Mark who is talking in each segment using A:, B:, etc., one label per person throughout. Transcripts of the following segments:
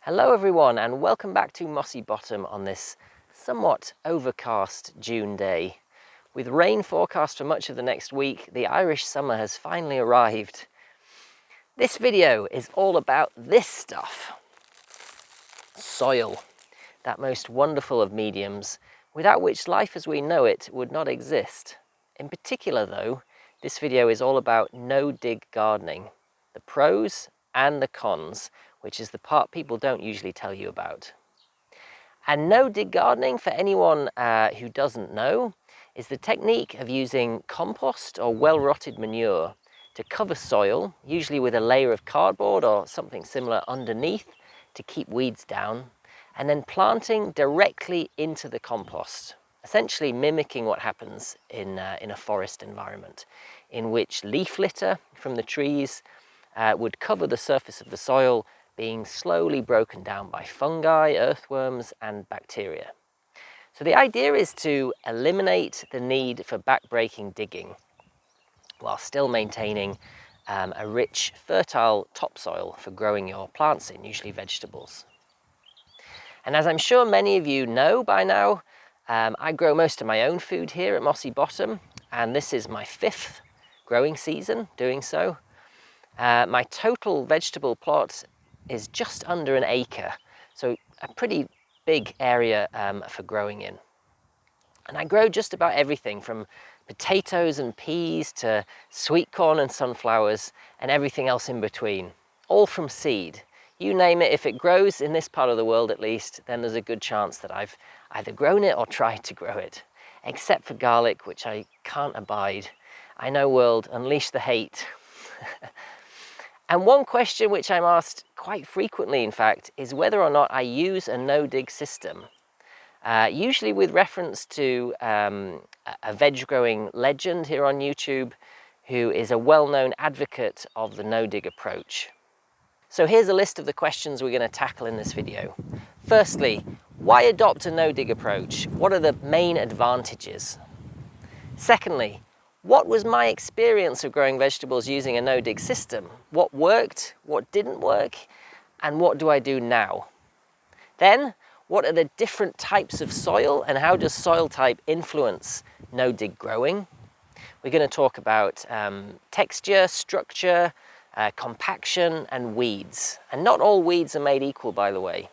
A: Hello everyone and welcome back to Mossy Bottom on this somewhat overcast June day. With rain forecast for much of the next week, the Irish summer has finally arrived. This video is all about this stuff. Soil, that most wonderful of mediums, without which life as we know it would not exist. In particular though, this video is all about no-dig gardening, the pros and the cons, which is the part people don't usually tell you about. And no-dig gardening, for anyone who doesn't know, is the technique of using compost or well-rotted manure to cover soil, usually with a layer of cardboard or something similar underneath to keep weeds down, and then planting directly into the compost, essentially mimicking what happens in a forest environment, in which leaf litter from the trees would cover the surface of the soil, being slowly broken down by fungi, earthworms, and bacteria. So the idea is to eliminate the need for back-breaking digging, while still maintaining a rich, fertile topsoil for growing your plants in, usually vegetables. And as I'm sure many of you know by now, I grow most of my own food here at Mossy Bottom, and this is my 5th growing season doing so. My total vegetable plot is just under an acre, so a pretty big area for growing in. And I grow just about everything from potatoes and peas to sweet corn and sunflowers and everything else in between, all from seed. You name it, if it grows in this part of the world at least, then there's a good chance that I've either grown it or tried to grow it, except for garlic, which I can't abide. I know, world, unleash the hate. And one question which I'm asked quite frequently, in fact, is whether or not I use a no-dig system. Usually with reference to a veg growing legend here on YouTube, who is a well-known advocate of the no-dig approach. So here's a list of the questions we're going to tackle in this video. Firstly, why adopt a no-dig approach? What are the main advantages? Secondly, what was my experience of growing vegetables using a no-dig system? What worked, what didn't work, and what do I do now? Then, what are the different types of soil and how does soil type influence no-dig growing? We're going to talk about texture, structure, compaction, and weeds. And not all weeds are made equal, by the way.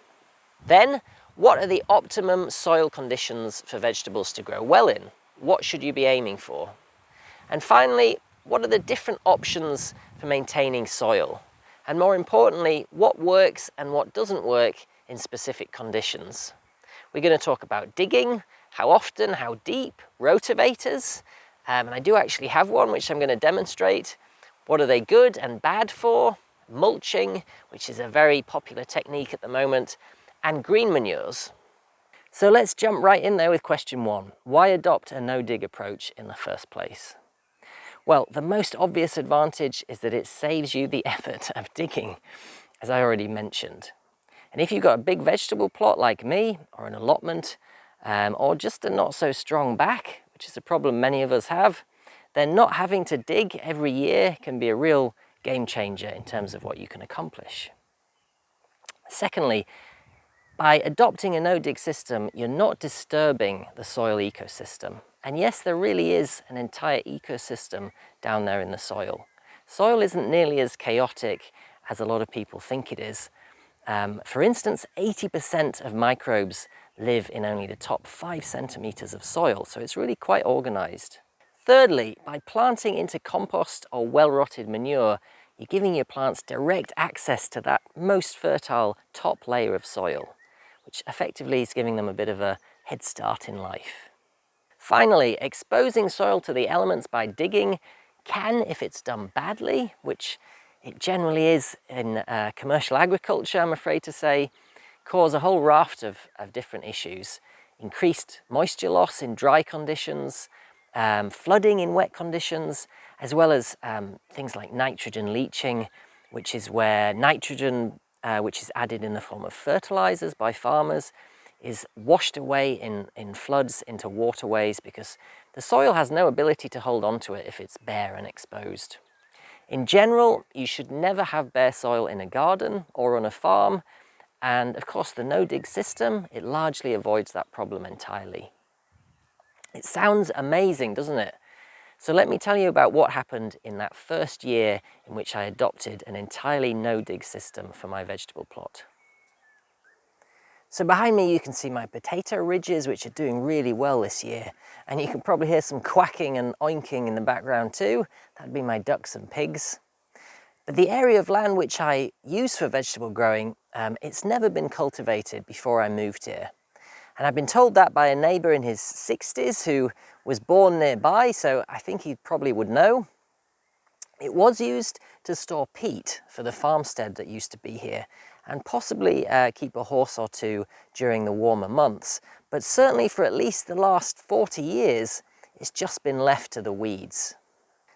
A: Then, what are the optimum soil conditions for vegetables to grow well in? What should you be aiming for? And finally, what are the different options for maintaining soil? And more importantly, what works and what doesn't work in specific conditions? We're going to talk about digging, how often, how deep, rotavators, and I do actually have one which I'm going to demonstrate. What are they good and bad for? Mulching, which is a very popular technique at the moment, and green manures. So let's jump right in there with question 1. Why adopt a no-dig approach in the first place? Well, the most obvious advantage is that it saves you the effort of digging, as I already mentioned. And if you've got a big vegetable plot like me, or an allotment, or just a not so strong back, which is a problem many of us have, then not having to dig every year can be a real game changer in terms of what you can accomplish. Secondly, by adopting a no-dig system, you're not disturbing the soil ecosystem. And yes, there really is an entire ecosystem down there in the soil. Soil isn't nearly as chaotic as a lot of people think it is. For instance, 80% of microbes live in only the top 5 centimeters of soil, so it's really quite organized. Thirdly, by planting into compost or well-rotted manure, you're giving your plants direct access to that most fertile top layer of soil, which effectively is giving them a bit of a head start in life. Finally, exposing soil to the elements by digging can, if it's done badly, which it generally is in commercial agriculture, I'm afraid to say, cause a whole raft of different issues. Increased moisture loss in dry conditions, flooding in wet conditions, as well as things like nitrogen leaching, which is where nitrogen, which is added in the form of fertilizers by farmers, is washed away in floods into waterways because the soil has no ability to hold on to it if it's bare and exposed. In general, you should never have bare soil in a garden or on a farm, And of course, the no-dig system, it largely avoids that problem entirely. It sounds amazing, doesn't it? So let me tell you about what happened in that first year in which I adopted an entirely no-dig system for my vegetable plot. So behind me you can see my potato ridges, which are doing really well this year. And you can probably hear some quacking and oinking in the background too. That'd be my ducks and pigs. But the area of land which I use for vegetable growing, it's never been cultivated before I moved here. And I've been told that by a neighbour in his 60s who was born nearby, so I think he probably would know. It was used to store peat for the farmstead that used to be here, and possibly keep a horse or two during the warmer months. But certainly for at least the last 40 years, it's just been left to the weeds.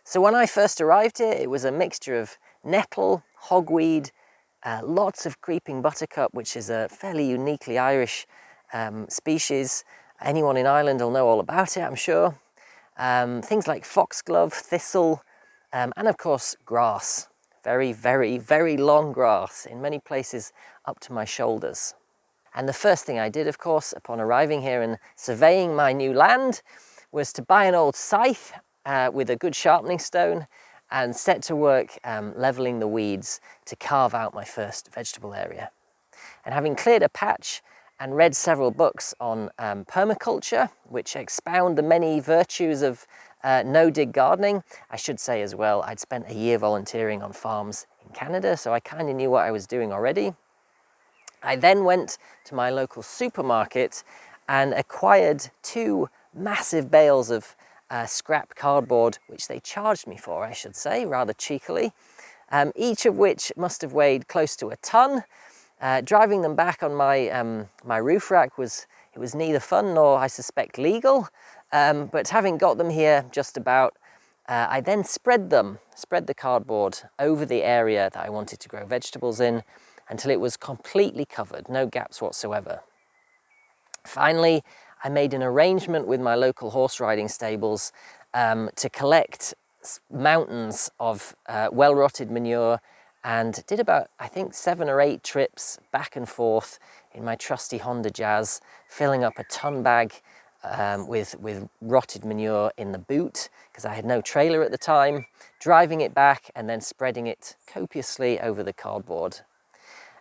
A: So when I first arrived here, it was a mixture of nettle, hogweed, lots of creeping buttercup, which is a fairly uniquely Irish species. Anyone in Ireland will know all about it, I'm sure. Things like foxglove, thistle, and of course grass. Very, very, very long grass, in many places up to my shoulders. And the first thing I did, of course, upon arriving here and surveying my new land, was to buy an old scythe with a good sharpening stone and set to work levelling the weeds to carve out my first vegetable area. And having cleared a patch and read several books on permaculture, which expound the many virtues of no-dig gardening. I should say as well, I'd spent a year volunteering on farms in Canada, so I kind of knew what I was doing already. I then went to my local supermarket and acquired 2 massive bales of scrap cardboard, which they charged me for, I should say, rather cheekily, each of which must have weighed close to a ton. Driving them back on my roof rack was neither fun nor, I suspect, legal. But having got them here just about, I then spread the cardboard over the area that I wanted to grow vegetables in until it was completely covered, no gaps whatsoever. Finally, I made an arrangement with my local horse riding stables to collect mountains of well-rotted manure, and did about, I think, 7 or 8 trips back and forth in my trusty Honda Jazz, filling up a ton bag with rotted manure in the boot, because I had no trailer at the time, driving it back and then spreading it copiously over the cardboard.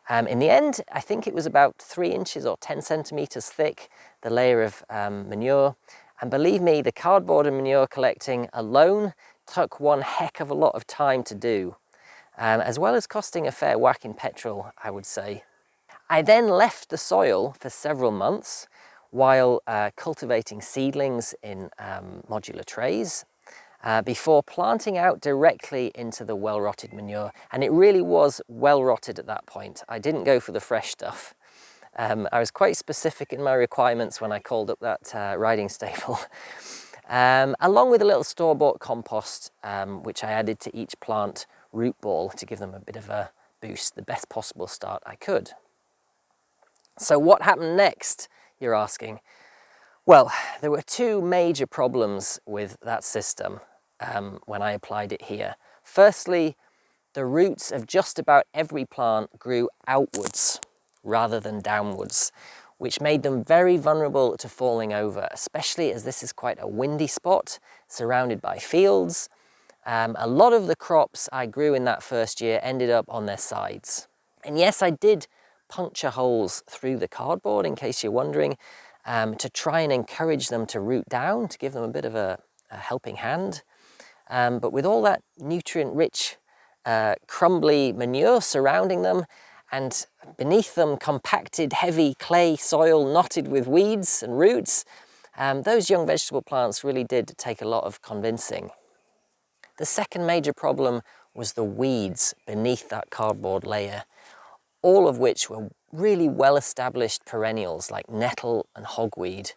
A: In the end, I think it was about 3 inches or 10 centimetres thick, the layer of manure. And believe me, the cardboard and manure collecting alone took one heck of a lot of time to do, as well as costing a fair whack in petrol, I would say. I then left the soil for several months while cultivating seedlings in modular trays before planting out directly into the well-rotted manure. And it really was well-rotted at that point. I didn't go for the fresh stuff. I was quite specific in my requirements when I called up that riding stable. Along with a little store-bought compost, which I added to each plant root ball to give them a bit of a boost, the best possible start I could. So what happened next, you're asking? Well, there were 2 major problems with that system when I applied it here. Firstly, the roots of just about every plant grew outwards rather than downwards, which made them very vulnerable to falling over, especially as this is quite a windy spot surrounded by fields. A lot of the crops I grew in that first year ended up on their sides. And yes, I did puncture holes through the cardboard, in case you're wondering, to try and encourage them to root down, to give them a bit of a helping hand. But with all that nutrient-rich, crumbly manure surrounding them, and beneath them compacted, heavy clay soil knotted with weeds and roots, those young vegetable plants really did take a lot of convincing. The second major problem was the weeds beneath that cardboard layer, all of which were really well-established perennials like nettle and hogweed,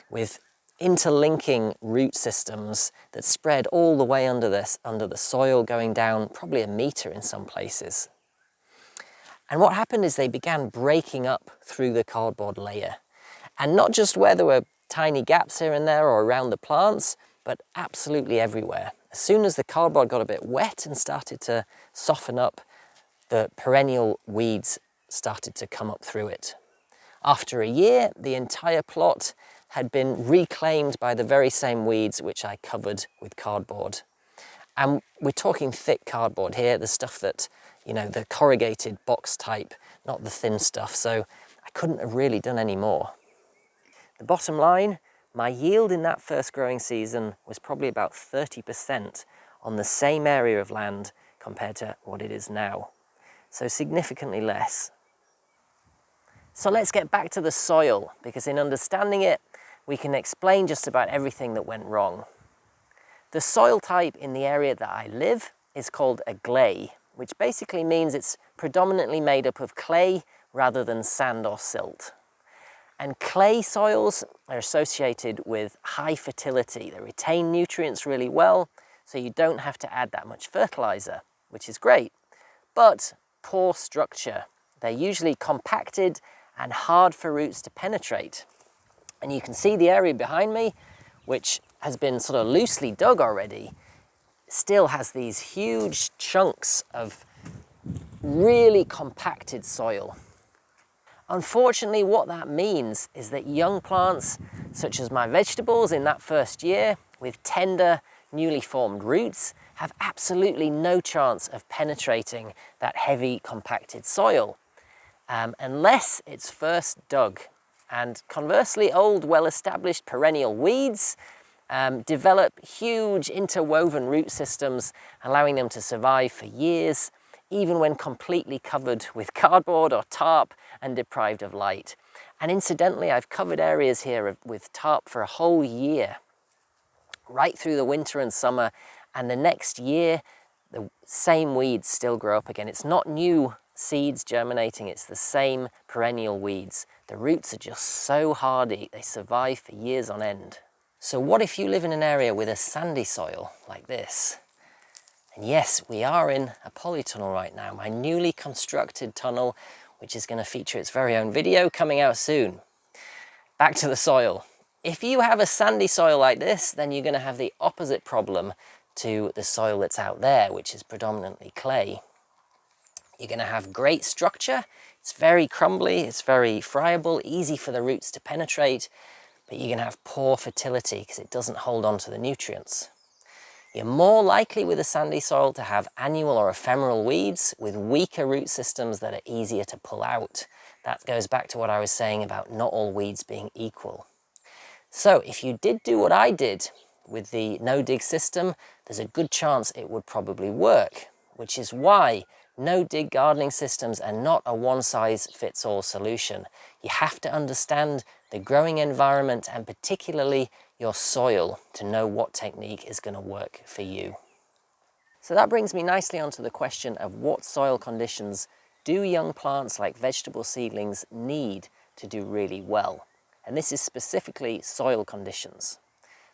A: with interlinking root systems that spread all the way under the soil, going down probably 1 meter in some places. And what happened is they began breaking up through the cardboard layer. And not just where there were tiny gaps here and there or around the plants, but absolutely everywhere. As soon as the cardboard got a bit wet and started to soften up, the perennial weeds started to come up through it. After a year, the entire plot had been reclaimed by the very same weeds which I covered with cardboard. And we're talking thick cardboard here, the stuff that, you know, the corrugated box type, not the thin stuff, so I couldn't have really done any more. The bottom line, my yield in that first growing season was probably about 30% on the same area of land compared to what it is now, so significantly less. So let's get back to the soil, because in understanding it, we can explain just about everything that went wrong. The soil type in the area that I live is called a gley, which basically means it's predominantly made up of clay rather than sand or silt. And clay soils are associated with high fertility. They retain nutrients really well, so you don't have to add that much fertilizer, which is great, but poor structure. They're usually compacted and hard for roots to penetrate. And you can see the area behind me, which has been sort of loosely dug already, still has these huge chunks of really compacted soil. Unfortunately, what that means is that young plants, such as my vegetables in that first year, with tender, newly formed roots, have absolutely no chance of penetrating that heavy, compacted soil, unless it's first dug. And conversely, old, well-established perennial weeds develop huge interwoven root systems, allowing them to survive for years, even when completely covered with cardboard or tarp and deprived of light. And incidentally, I've covered areas here with tarp for a whole year, right through the winter and summer, and the next year, the same weeds still grow up again. It's not new seeds germinating, it's the same perennial weeds. The roots are just so hardy, they survive for years on end. So what if you live in an area with a sandy soil like this? And yes, we are in a polytunnel right now, my newly constructed tunnel, which is going to feature its very own video coming out soon. Back to the soil. If you have a sandy soil like this, then you're going to have the opposite problem to the soil that's out there, which is predominantly clay. You're going to have great structure, it's very crumbly, it's very friable, easy for the roots to penetrate, but you're going to have poor fertility because it doesn't hold on to the nutrients. You're more likely with a sandy soil to have annual or ephemeral weeds with weaker root systems that are easier to pull out. That goes back to what I was saying about not all weeds being equal. So if you did do what I did with the no-dig system, there's a good chance it would probably work, which is why no-dig gardening systems are not a one-size-fits-all solution. You have to understand the growing environment and particularly your soil to know what technique is going to work for you. So that brings me nicely onto the question of what soil conditions do young plants like vegetable seedlings need to do really well? And this is specifically soil conditions.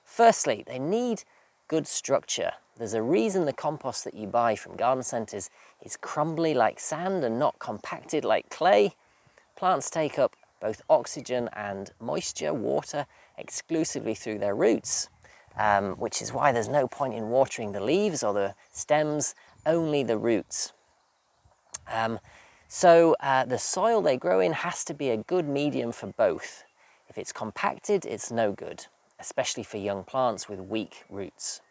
A: Firstly, they need good structure. There's a reason the compost that you buy from garden centres is crumbly like sand and not compacted like clay. Plants take up both oxygen and moisture, water, exclusively through their roots, which is why there's no point in watering the leaves or the stems, only the roots. So the soil they grow in has to be a good medium for both. If it's compacted, it's no good, especially for young plants with weak roots.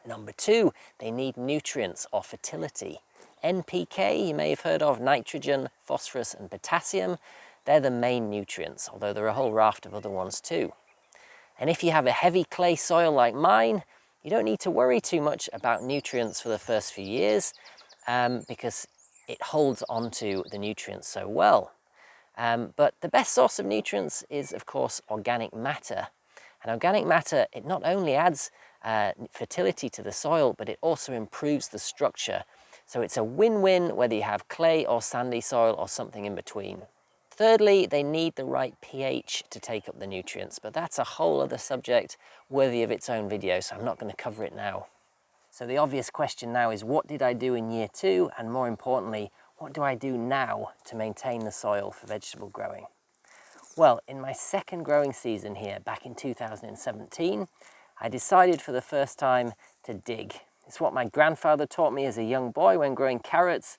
A: Number two, they need nutrients or fertility. NPK, you may have heard of, nitrogen, phosphorus and potassium. They're the main nutrients, although there are a whole raft of other ones too. And if you have a heavy clay soil like mine, you don't need to worry too much about nutrients for the first few years because it holds onto the nutrients so well. But the best source of nutrients is, of course, organic matter. And organic matter, it not only adds fertility to the soil, but it also improves the structure. So it's a win-win whether you have clay or sandy soil or something in between. Thirdly, they need the right pH to take up the nutrients, but that's a whole other subject worthy of its own video, so I'm not going to cover it now. So the obvious question now is, what did I do in year 2? And more importantly, what do I do now to maintain the soil for vegetable growing? Well, in my second growing season here, back in 2017, I decided for the first time to dig. It's what my grandfather taught me as a young boy when growing carrots,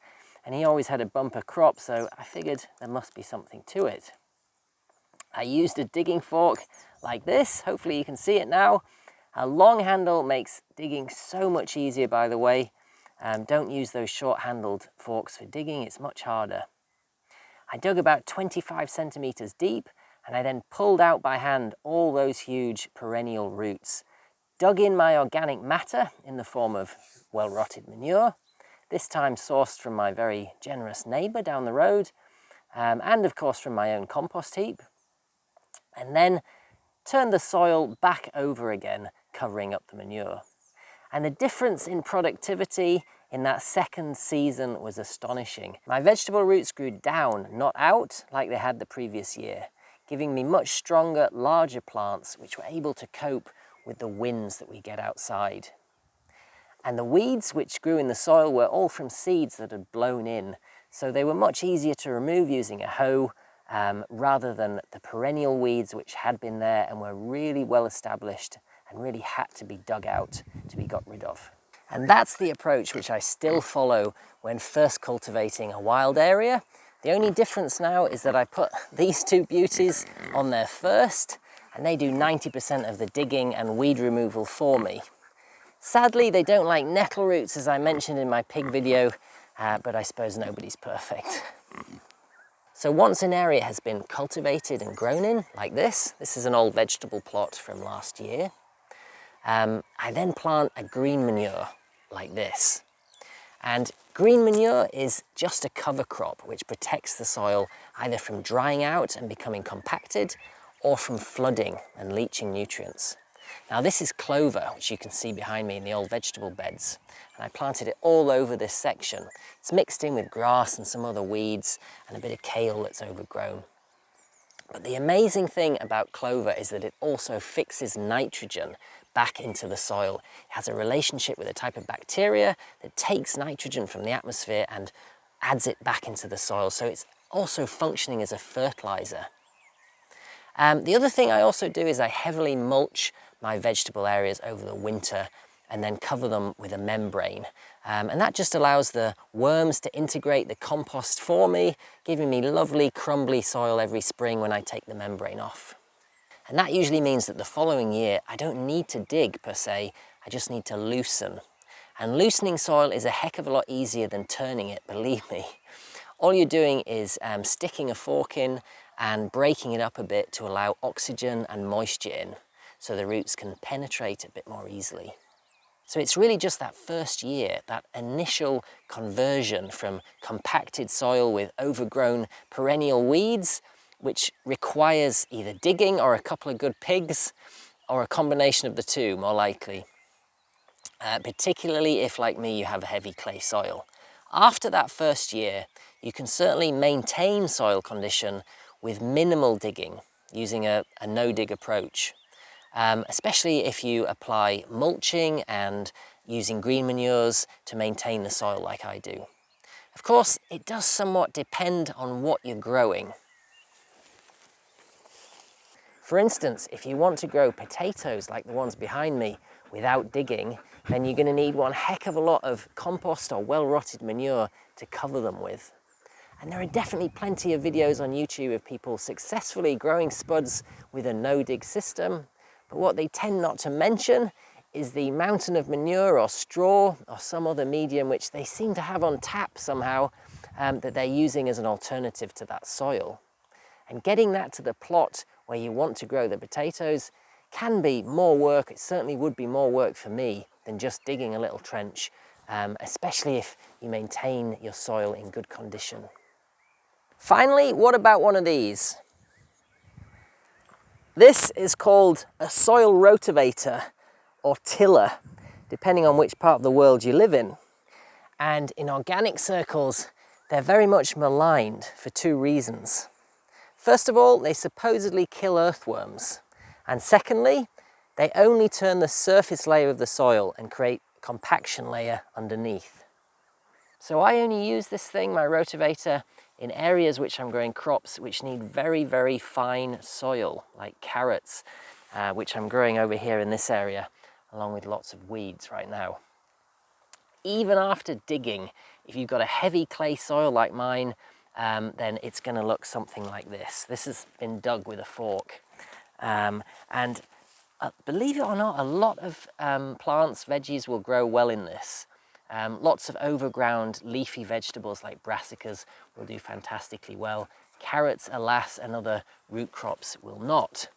A: and he always had a bumper crop, so I figured there must be something to it. I used a digging fork like this. Hopefully you can see it now. A long handle makes digging so much easier, by the way. Don't use those short-handled forks for digging, it's much harder. I dug about 25 centimeters deep, and I then pulled out by hand all those huge perennial roots. Dug in my organic matter in the form of well-rotted manure, this time sourced from my very generous neighbour down the road, and of course from my own compost heap, and then turned the soil back over again, covering up the manure. And the difference in productivity in that second season was astonishing. My vegetable roots grew down, not out, like they had the previous year, giving me much stronger, larger plants which were able to cope with the winds that we get outside. And the weeds which grew in the soil were all from seeds that had blown in, so they were much easier to remove using a hoe rather than the perennial weeds which had been there and were really well established and really had to be dug out to be got rid of. And that's the approach which I still follow when first cultivating a wild area. The only difference now is that I put these two beauties on there first, and they do 90% of the digging and weed removal for me. Sadly, they don't like nettle roots, as I mentioned in my pig video, but I suppose nobody's perfect. So once an area has been cultivated and grown in, like this is an old vegetable plot from last year, I then plant a green manure like this. And green manure is just a cover crop which protects the soil either from drying out and becoming compacted or from flooding and leaching nutrients. Now this is clover, which you can see behind me in the old vegetable beds, and I planted it all over this section. It's mixed in with grass and some other weeds and a bit of kale that's overgrown. But the amazing thing about clover is that it also fixes nitrogen back into the soil. It has a relationship with a type of bacteria that takes nitrogen from the atmosphere and adds it back into the soil, so it's also functioning as a fertilizer. The other thing I also do is I heavily mulch my vegetable areas over the winter and then cover them with a membrane. And that just allows the worms to integrate the compost for me, giving me lovely crumbly soil every spring when I take the membrane off. And that usually means that the following year I don't need to dig per se, I just need to loosen. And loosening soil is a heck of a lot easier than turning it, believe me. All you're doing is sticking a fork in and breaking it up a bit to allow oxygen and moisture in, so the roots can penetrate a bit more easily. So it's really just that first year, that initial conversion from compacted soil with overgrown perennial weeds, which requires either digging or a couple of good pigs, or a combination of the two, more likely. Particularly if, like me, you have a heavy clay soil. After that first year, you can certainly maintain soil condition with minimal digging, using a no-dig approach. Especially if you apply mulching and using green manures to maintain the soil like I do. Of course, it does somewhat depend on what you're growing. For instance, if you want to grow potatoes like the ones behind me without digging, then you're going to need one heck of a lot of compost or well-rotted manure to cover them with. And there are definitely plenty of videos on YouTube of people successfully growing spuds with a no-dig system. But what they tend not to mention is the mountain of manure or straw or some other medium which they seem to have on tap somehow that they're using as an alternative to that soil. And getting that to the plot where you want to grow the potatoes can be more work. It certainly would be more work for me than just digging a little trench, especially if you maintain your soil in good condition. Finally, what about one of these? This is called a soil rotavator or tiller, depending on which part of the world you live in. And in organic circles, they're very much maligned for two reasons. First of all, they supposedly kill earthworms. And secondly, they only turn the surface layer of the soil and create a compaction layer underneath. So I only use this thing, my rotavator, in areas which I'm growing crops which need very, very fine soil, like carrots, which I'm growing over here in this area, along with lots of weeds right now. Even after digging, If you've got a heavy clay soil like mine, then it's going to look something like this. This has been dug with a fork. And believe it or not, a lot of plants, veggies will grow well in this. Lots of overground leafy vegetables like brassicas will do fantastically well. Carrots, alas, and other root crops will not.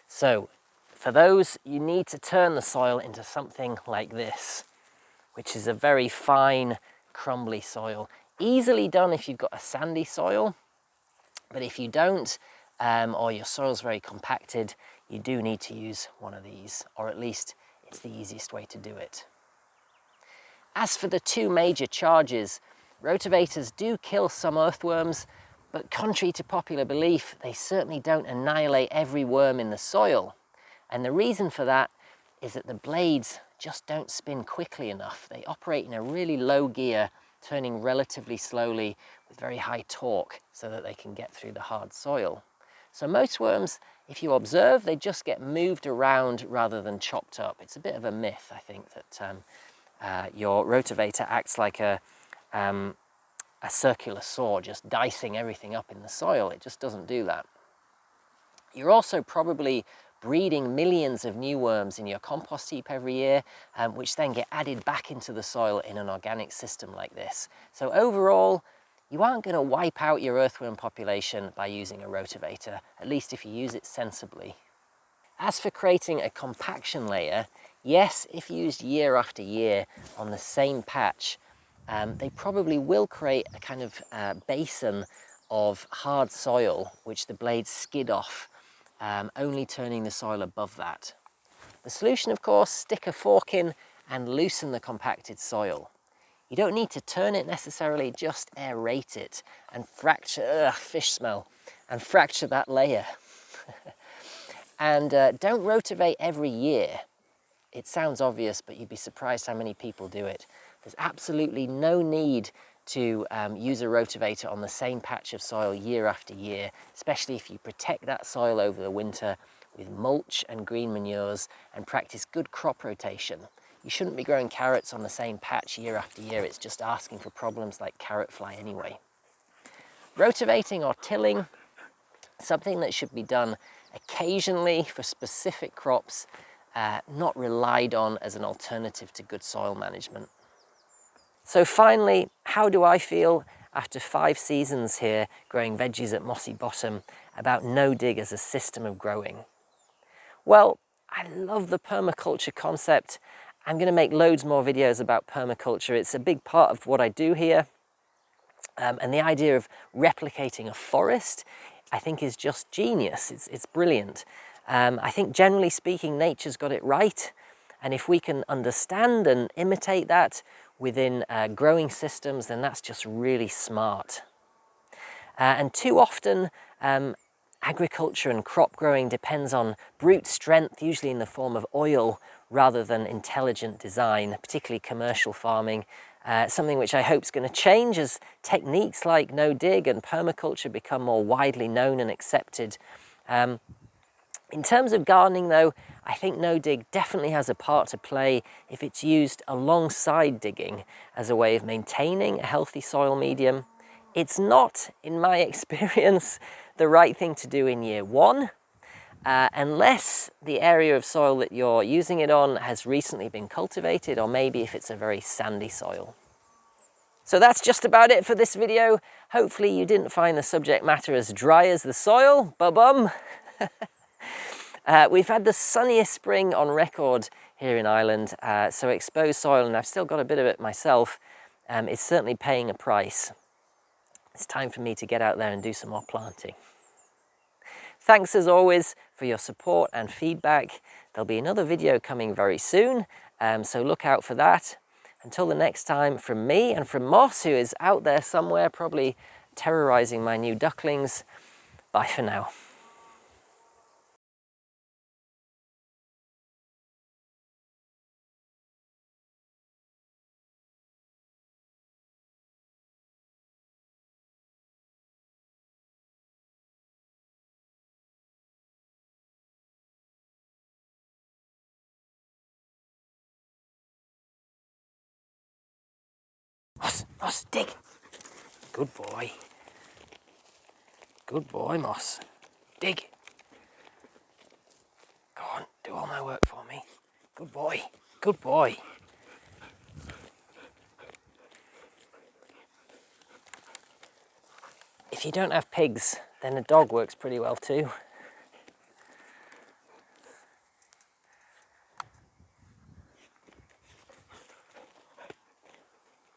A: So for those, you need to turn the soil into something like this, which is a very fine, crumbly soil. Easily done if you've got a sandy soil, but if you don't, or your soil's very compacted, you do need to use one of these, or at least it's the easiest way to do it. As for the two major charges, rotavators do kill some earthworms, but contrary to popular belief, they certainly don't annihilate every worm in the soil. And the reason for that is that the blades just don't spin quickly enough. They operate in a really low gear, turning relatively slowly with very high torque so that they can get through the hard soil. So most worms, if you observe, they just get moved around rather than chopped up. It's a bit of a myth, I think, that your rotavator acts like a circular saw, just dicing everything up in the soil. It just doesn't do that. You're also probably breeding millions of new worms in your compost heap every year, which then get added back into the soil in an organic system like this. So overall, you aren't going to wipe out your earthworm population by using a rotavator, at least if you use it sensibly. As for creating a compaction layer, yes, if used year after year on the same patch, they probably will create a kind of basin of hard soil which the blades skid off, only turning the soil above that. The solution, of course, stick a fork in and loosen the compacted soil. You don't need to turn it necessarily, just aerate it and fracture, fish smell, and fracture that layer. And don't rotivate every year. It sounds obvious, but you'd be surprised how many people do it. There's absolutely no need to use a rotavator on the same patch of soil year after year, especially if you protect that soil over the winter with mulch and green manures and practice good crop rotation. You shouldn't be growing carrots on the same patch year after year. It's just asking for problems like carrot fly anyway. Rotavating or tilling, something that should be done occasionally for specific crops, not relied on as an alternative to good soil management. So finally, how do I feel after 5 seasons here growing veggies at Mossy Bottom about no-dig as a system of growing? Well, I love the permaculture concept. I'm going to make loads more videos about permaculture. It's a big part of what I do here. And the idea of replicating a forest, I think, is just genius. It's brilliant. I think generally speaking, nature's got it right. And if we can understand and imitate that within growing systems, then that's just really smart. And too often, agriculture and crop growing depends on brute strength, usually in the form of oil, rather than intelligent design, particularly commercial farming. Something which I hope is going to change as techniques like no-dig and permaculture become more widely known and accepted. In terms of gardening though, I think no-dig definitely has a part to play if it's used alongside digging as a way of maintaining a healthy soil medium. It's not, in my experience, the right thing to do in year one, unless the area of soil that you're using it on has recently been cultivated, or maybe if it's a very sandy soil. So that's just about it for this video. Hopefully you didn't find the subject matter as dry as the soil, ba-bum. We've had the sunniest spring on record here in Ireland, so exposed soil, and I've still got a bit of it myself, is certainly paying a price. It's time for me to get out there and do some more planting. Thanks as always for your support and feedback. There'll be another video coming very soon, so look out for that. Until the next time, from me and from Moss, who is out there somewhere probably terrorizing my new ducklings, bye for now. Moss. Moss, dig. Good boy. Good boy, Moss. Dig. Go on, do all my work for me. Good boy. Good boy. If you don't have pigs, then a dog works pretty well too.